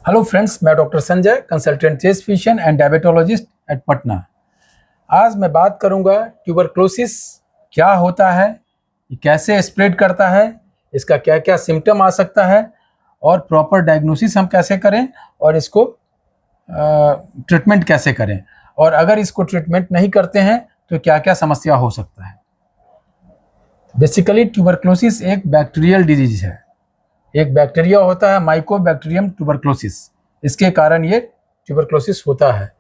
Hello friends, मैं doctor Sanjay, consultant chest physician and diabetologist at Patna. आज मैं बात करूंगा ट्यूबरक्लोसिस क्या होता है, ये कैसे स्प्रेड करता है, इसका क्या क्या सिम्टम आ सकता है और प्रॉपर डायग्नोसिस हम कैसे करें और इसको ट्रीटमेंट कैसे करें, और अगर इसको ट्रीटमेंट नहीं करते हैं तो क्या क्या समस्या हो सकता है। बेसिकली ट्यूबरक्लोसिस एक बैक्टीरियल डिजीज है। एक बैक्टीरिया होता है माइकोबैक्टीरियम ट्यूबरक्लोसिस, इसके कारण ये ट्यूबरक्लोसिस होता है।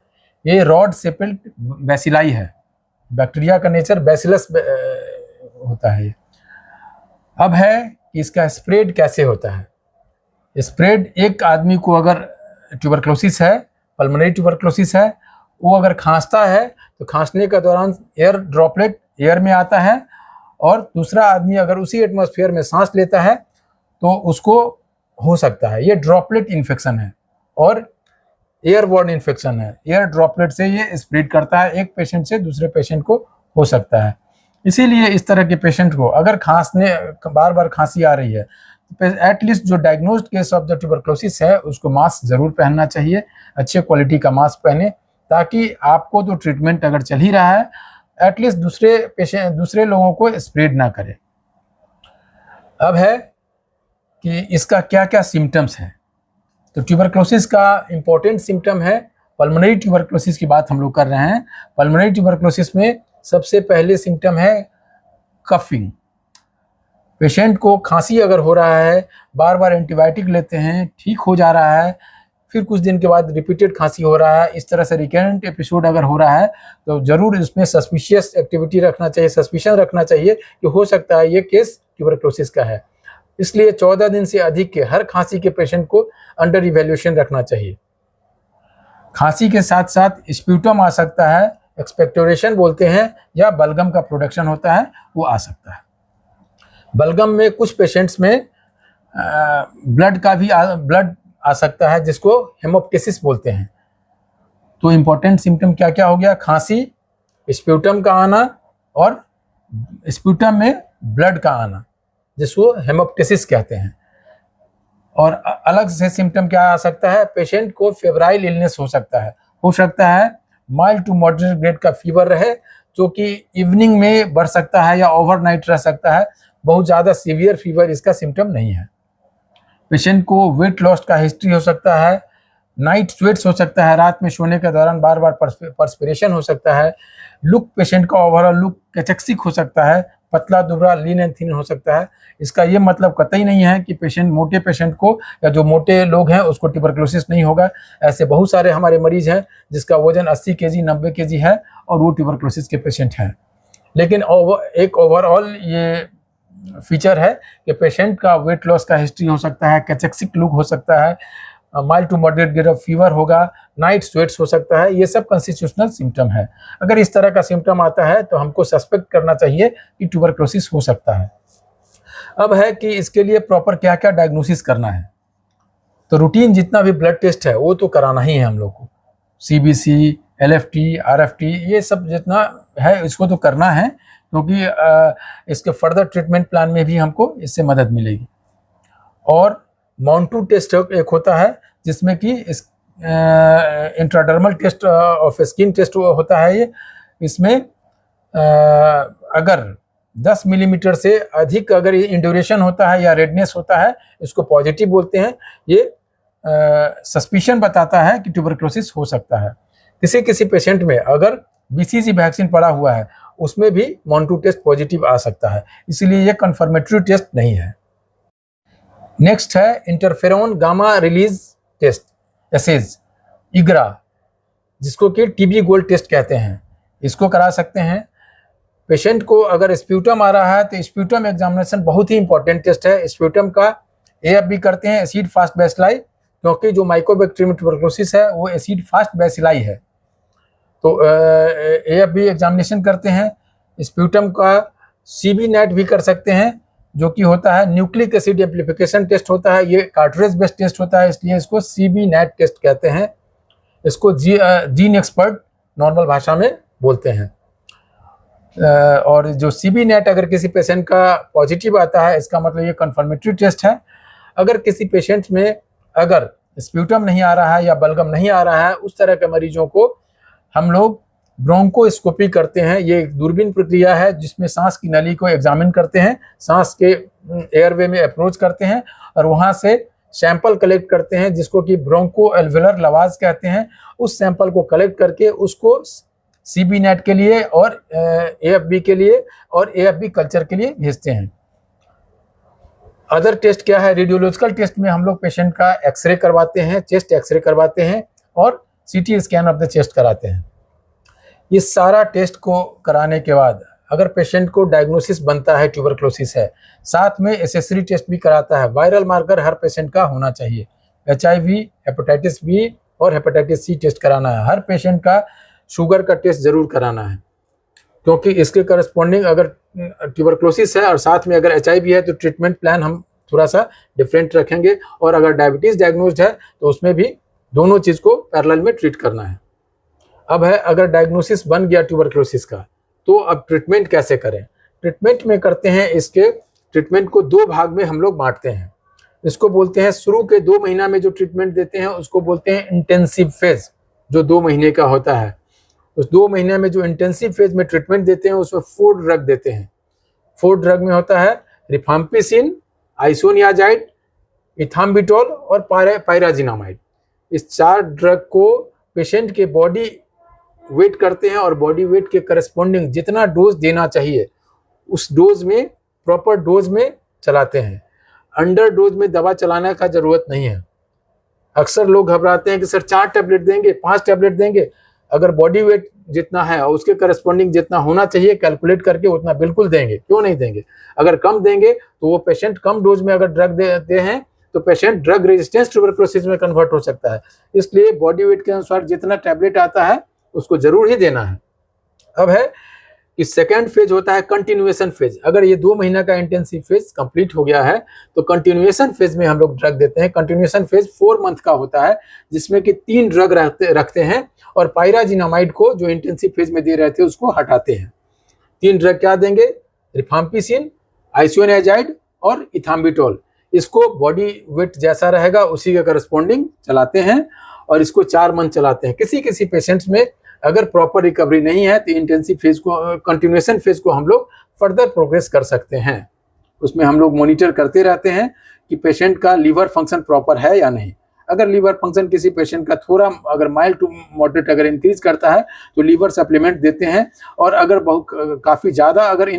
ये रॉड सेपेल्ड बैसिलाई है। बैक्टीरिया का नेचर बैसिलस होता है। अब है कि इसका स्प्रेड कैसे होता है। स्प्रेड एक आदमी को अगर ट्यूबरक्लोसिस है, पल्मोनरी ट्यूबरक्लोसिस है, वो अगर खांसता है तो खांसने के दौरान एयर ड्रॉपलेट एयर में आता है, और दूसरा आदमी अगर उसी एटमॉस्फेयर में सांस लेता है तो उसको हो सकता है। ये ड्रॉपलेट इन्फेक्शन है और एयरबॉर्न इन्फेक्शन है। एयर ड्रॉपलेट से ये स्प्रेड करता है, एक पेशेंट से दूसरे पेशेंट को हो सकता है। इसीलिए इस तरह के पेशेंट को अगर खांसने बार बार खांसी आ रही है तो एटलीस्ट जो diagnosed case of the tuberculosis है उसको मास्क जरूर पहनना चाहिए। अच्छे क्वालिटी का मास्क पहने, ताकि आपको तो ट्रीटमेंट अगर चल ही रहा है एटलीस्ट दूसरे लोगों को स्प्रेड ना करे। अब है कि इसका क्या क्या सिम्टम्स हैं। तो ट्यूबरक्लोसिस का इम्पोर्टेंट सिम्टम है, पल्मोनरी ट्यूबरक्लोसिस की बात हम लोग कर रहे हैं। पल्मोनरी ट्यूबरक्लोसिस में सबसे पहले सिम्टम है कफिंग। पेशेंट को खांसी अगर हो रहा है, बार बार एंटीबायोटिक लेते हैं, ठीक हो जा रहा है, फिर कुछ दिन के बाद रिपीटेड खांसी हो रहा है, इस तरह से रिकरेंट एपिसोड अगर हो रहा है तो जरूर इसमें सस्पिशियस एक्टिविटी रखना चाहिए, सस्पिशन रखना चाहिए कि हो सकता है ये केस ट्यूबरक्लोसिस का है। इसलिए 14 दिन से अधिक के हर खांसी के पेशेंट को अंडर इवैल्यूएशन रखना चाहिए। खांसी के साथ साथ स्प्यूटम आ सकता है, एक्सपेक्टोरेशन बोलते हैं, या बलगम का प्रोडक्शन होता है, वो आ सकता है। बलगम में कुछ पेशेंट्स में ब्लड आ सकता है, जिसको हेमोप्टिसिस बोलते हैं। तो इम्पोर्टेंट सिम्टम क्या क्या हो गया? खांसी, स्प्यूटम का आना और स्प्यूटम में ब्लड का आना, जिसको हेमोप्टिसिस कहते हैं। और अलग से सिम्टम क्या आ सकता है? पेशेंट को फेब्राइल इलनेस हो सकता है माइल्ड टू मॉडरेट ग्रेड का फीवर रहे, जो कि इवनिंग में बढ़ सकता है या ओवरनाइट रह सकता है। बहुत ज़्यादा सीवियर फीवर इसका सिम्टम नहीं है। पेशेंट को वेट लॉस का हिस्ट्री हो सकता है, नाइट स्वेट्स हो सकता है, रात में सोने के दौरान बार बार परस्पिरेशन हो सकता है, लुक पेशेंट का ओवरऑल लुक कैचेक्सिक हो सकता है, पतला दुबला लीन एंड थिन हो सकता है। इसका ये मतलब कतई नहीं है कि मोटे पेशेंट को या जो मोटे लोग हैं उसको ट्यूबरक्लोसिस नहीं होगा। ऐसे बहुत सारे हमारे मरीज हैं जिसका वजन 80 केजी 90 केजी है और वो ट्यूबरक्लोसिस के पेशेंट हैं। लेकिन एक ओवरऑल ये फीचर है कि पेशेंट का वेट लॉस का हिस्ट्री हो सकता है, कैचेक्सिक लुक हो सकता है, mild to moderate grade of fever होगा, नाइट स्वेट्स हो सकता है। ये सब कॉन्स्टिट्यूशनल सिम्टम है। अगर इस तरह का सिम्टम आता है तो हमको सस्पेक्ट करना चाहिए कि ट्यूबरक्लोसिस हो सकता है। अब है कि इसके लिए प्रॉपर क्या क्या डायग्नोसिस करना है। तो रूटीन जितना भी ब्लड टेस्ट है वो तो कराना ही है हम लोग को। CBC, LFT, RFT, ये सब जितना है इसको तो करना है, क्योंकि इसके फर्दर ट्रीटमेंट प्लान में भी हमको इससे मदद मिलेगी। और मॉन्टू टेस्ट एक होता है जिसमें कि intradermal test of skin test होता है। ये इसमें अगर 10 मिलीमीटर से अधिक अगर इंड्यूरेशन होता है या रेडनेस होता है, इसको पॉजिटिव बोलते हैं। ये सस्पिशन बताता है कि ट्यूबरक्लोसिस हो सकता है। किसी किसी पेशेंट में अगर BCG वैक्सीन पड़ा हुआ है उसमें भी मॉन्टू टेस्ट पॉजिटिव आ सकता है, इसीलिए ये कन्फर्मेटरी टेस्ट नहीं है। नेक्स्ट है interferon gamma release test, assays, IGRA, जिसको कि TB गोल्ड टेस्ट कहते हैं। इसको करा सकते हैं। पेशेंट को अगर स्प्यूटम आ रहा है तो स्प्यूटम एग्जामिनेशन बहुत ही इंपॉर्टेंट टेस्ट है। स्प्यूटम का AFB करते हैं, एसिड फास्ट बैसिलाई, क्योंकि जो माइकोबैक्टीरियम ट्यूबरक्लोसिस है वो एसिड फास्ट बैसिलाई है। तो AFB एग्जामिनेशन करते हैं। स्प्यूटम का CB नेट भी कर सकते हैं, जो कि होता है न्यूक्लिक एसिड एम्प्लीफिकेशन टेस्ट होता है। ये कार्ट्रेज बेस्ड टेस्ट होता है, इसलिए इसको CB नेट टेस्ट कहते हैं। इसको जीन एक्सपर्ट नॉर्मल भाषा में बोलते हैं। और जो CB नेट अगर किसी पेशेंट का पॉजिटिव आता है, इसका मतलब ये कन्फर्मेटरी टेस्ट है। अगर किसी पेशेंट में अगर स्प्यूटम नहीं आ रहा है या बलगम नहीं आ रहा है, उस तरह के मरीजों को हम लोग ब्रोंकोस्कोपी करते हैं। ये एक दूरबीन प्रक्रिया है जिसमें सांस की नली को एग्जामिन करते हैं, सांस के एयरवे में अप्रोच करते हैं और वहाँ से सैंपल कलेक्ट करते हैं जिसको कि ब्रोंको एल्वेलर लवाज कहते हैं। उस सैंपल को कलेक्ट करके उसको सीबी नेट के लिए और एएफबी के लिए और एएफबी कल्चर के लिए भेजते हैं। अदर टेस्ट क्या है? रेडियोलॉजिकल टेस्ट में हम लोग पेशेंट का एक्सरे करवाते हैं, चेस्ट एक्सरे करवाते हैं और CT scan of the chest कराते हैं। ये सारा टेस्ट को कराने के बाद अगर पेशेंट को डायग्नोसिस बनता है ट्यूबरक्लोसिस है, साथ में एसेसरी टेस्ट भी कराता है। वायरल मार्कर हर पेशेंट का होना चाहिए। HIV, हेपेटाइटिस बी और हेपेटाइटिस C टेस्ट कराना है। हर पेशेंट का शुगर का टेस्ट जरूर कराना है, क्योंकि इसके करस्पॉन्डिंग अगर ट्यूबरक्लोसिस है और साथ में अगर HIV है तो ट्रीटमेंट प्लान हम थोड़ा सा डिफरेंट रखेंगे, और अगर डायबिटीज़ डायग्नोस्ड है तो उसमें भी दोनों चीज़ को पैरेलल में ट्रीट करना है। अब है, अगर डायग्नोसिस बन गया ट्यूबरक्लोसिस का तो अब ट्रीटमेंट कैसे करें? ट्रीटमेंट में करते हैं, इसके ट्रीटमेंट को 2 भाग में हम लोग बांटते हैं। इसको बोलते हैं, शुरू के 2 महीना में जो ट्रीटमेंट देते हैं उसको बोलते हैं इंटेंसिव फेज, जो 2 महीने का होता है। उस 2 महीने में जो इंटेंसिव फेज में ट्रीटमेंट देते हैं उसमें 4 ड्रग देते हैं। 4 ड्रग में होता है रिफाम्पिसिन, आइसोनियाजाइड, इथाम्बिटोल और पायराजिनामाइड। इस 4 ड्रग को पेशेंट के बॉडी वेट करते हैं और बॉडी वेट के करस्पॉन्डिंग जितना डोज देना चाहिए उस डोज में, प्रॉपर डोज में चलाते हैं। अंडर डोज में दवा चलाने का जरूरत नहीं है। अक्सर लोग घबराते हैं कि सर 4 टैबलेट देंगे, 5 टैबलेट देंगे। अगर बॉडी वेट जितना है और उसके करस्पॉन्डिंग जितना होना चाहिए कैलकुलेट करके उतना बिल्कुल देंगे, क्यों नहीं देंगे। अगर कम देंगे तो वो पेशेंट कम डोज में अगर ड्रग देते हैं तो पेशेंट ड्रग रेजिस्टेंस ट्यूबरक्लोसिस में कन्वर्ट हो सकता है। इसलिए बॉडी वेट के अनुसार जितना टैबलेट आता है उसको जरूर ही देना है। अब है कि सेकेंड फेज होता है कंटिन्यूएशन फेज। अगर ये 2 महीना का इंटेंसिव फेज कंप्लीट हो गया है तो कंटिन्यूएशन फेज में हम लोग ड्रग देते हैं। कंटिन्यूएशन फेज 4 मंथ का होता है जिसमें कि 3 ड्रग रखते हैं और पायराजिनामाइड को जो इंटेंसिव फेज में दे रहे थे उसको हटाते हैं। 3 ड्रग क्या देंगे? रिफाम्पिसिन, आइसोनियाजाइड और इथाम्बिटोल। इसको बॉडी वेट जैसा रहेगा उसी के करस्पॉन्डिंग चलाते हैं और इसको 4 मंथ चलाते हैं। किसी किसी पेशेंट्स में अगर प्रॉपर रिकवरी नहीं है तो इंटेंसिव फेज को, कंटिन्यूएशन फेज को हम लोग फर्दर प्रोग्रेस कर सकते हैं। उसमें हम लोग मॉनिटर करते रहते हैं कि पेशेंट का लीवर फंक्शन प्रॉपर है या नहीं। अगर लीवर फंक्शन किसी पेशेंट का थोड़ा अगर माइल्ड टू मॉडरेट अगर इंक्रीज करता है तो लीवर सप्लीमेंट देते हैं, और अगर बहुत काफ़ी ज़्यादा अगर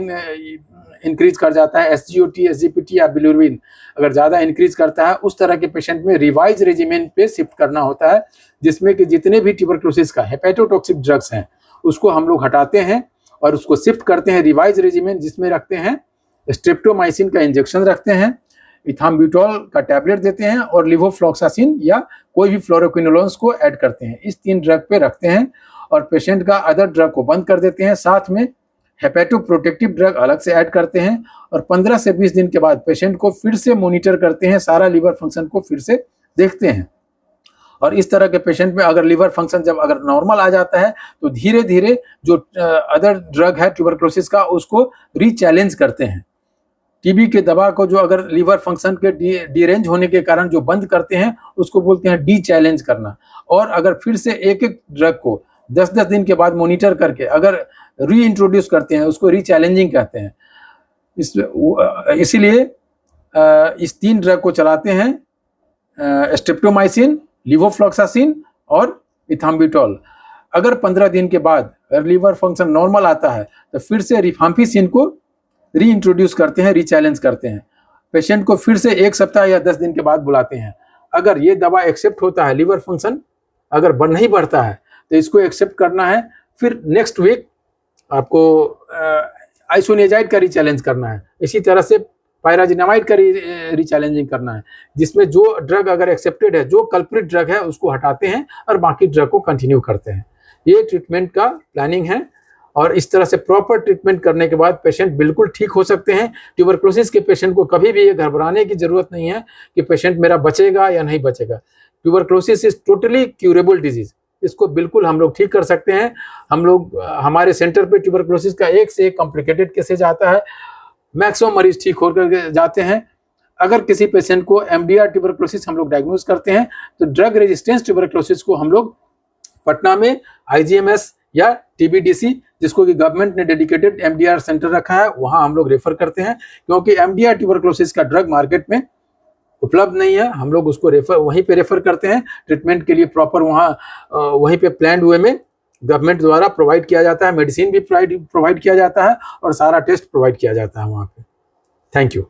इंक्रीज कर जाता है, SGOT, SGPT या बिलिरुबिन अगर ज़्यादा इंक्रीज करता है, उस तरह के पेशेंट में रिवाइज रेजिमेन पे शिफ्ट करना होता है, जिसमें कि जितने भी ट्यूबरक्लोसिस का हेपेटोटॉक्सिक ड्रग्स हैं उसको हम लोग हटाते हैं और उसको शिफ्ट करते हैं रिवाइज रेजिमेन, जिसमें रखते हैं स्ट्रेप्टोमाइसिन का इंजेक्शन रखते हैं, इथाम्बिटोल का टैबलेट देते हैं और लिवोफ्लॉक्सासिन या कोई भी फ्लोरोक्विनोलोन्स को ऐड करते हैं। इस 3 ड्रग पे रखते हैं और पेशेंट का अदर ड्रग को बंद कर देते हैं। साथ में हेपेटोप्रोटेक्टिव ड्रग अलग से ऐड करते हैं और 15 से 20 दिन के बाद पेशेंट को फिर से मॉनिटर करते हैं, सारा लीवर फंक्शन को फिर से देखते हैं। और इस तरह के पेशेंट में अगर लीवर फंक्शन जब अगर नॉर्मल आ जाता है तो धीरे धीरे जो अदर ड्रग है ट्यूबरक्लोसिस का उसको रीचैलेंज करते हैं। टीबी के दवा को जो अगर लीवर फंक्शन के डीरेंज होने के कारण जो बंद करते हैं उसको बोलते हैं डी चैलेंज करना। और अगर फिर से एक एक ड्रग को 10-10 दिन के बाद मॉनिटर करके अगर री इंट्रोड्यूस करते हैं उसको रीचैलेंजिंग कहते हैं। इसीलिए इस 3 ड्रग को चलाते हैं, स्ट्रेप्टोमाइसिन, लिवोफ्लॉक्सासिन और इथाम्बिटोल। अगर 15 दिन के बाद अगर लीवर फंक्शन नॉर्मल आता है तो फिर से रिफाम्पिसिन को री इंट्रोड्यूस करते हैं, रीचैलेंज करते हैं। पेशेंट को फिर से 1 सप्ताह या 10 दिन के बाद बुलाते हैं। अगर ये दवा एक्सेप्ट होता है, लीवर फंक्शन अगर नहीं बढ़ता है तो इसको एक्सेप्ट करना है। फिर नेक्स्ट वीक आपको आइसोनियाजाइड का रीचैलेंज करना है। इसी तरह से पायराजिनामाइड का रीचैलेंजिंग करना है, जिसमें जो ड्रग अगर एक्सेप्टेड है, जो कल्प्रिट ड्रग है उसको हटाते हैं और बाकी ड्रग को कंटिन्यू करते हैं। ये ट्रीटमेंट का प्लानिंग है और इस तरह से प्रॉपर ट्रीटमेंट करने के बाद पेशेंट बिल्कुल ठीक हो सकते हैं। ट्यूबरक्लोसिस के पेशेंट को कभी भी ये घबराने की जरूरत नहीं है कि पेशेंट मेरा बचेगा या नहीं बचेगा। Tuberculosis is totally curable disease. इसको बिल्कुल हम लोग ठीक कर सकते हैं। हम लोग हमारे सेंटर पे ट्यूबरक्लोसिस का 1 से 1 कॉम्प्लिकेटेड केसेज आता है, मैक्सिमम मरीज ठीक होकर जाते हैं। अगर किसी पेशेंट को MDR ट्यूबरक्लोसिस हम लोग डायग्नोज करते हैं तो ड्रग रेजिस्टेंस ट्यूबरक्लोसिस को हम लोग पटना में IGMS या TBDC, जिसको कि गवर्नमेंट ने डेडिकेटेड MDR सेंटर रखा है, वहां हम लोग रेफर करते हैं, क्योंकि MDR ट्यूबरक्लोसिस का ड्रग मार्केट में उपलब्ध नहीं है। हम लोग उसको वहीं पे रेफर करते हैं ट्रीटमेंट के लिए। प्रॉपर वहाँ वहीं पे प्लान्ड वे में गवर्नमेंट द्वारा प्रोवाइड किया जाता है, मेडिसिन भी प्रोवाइड किया जाता है और सारा टेस्ट प्रोवाइड किया जाता है वहाँ पे। Thank you.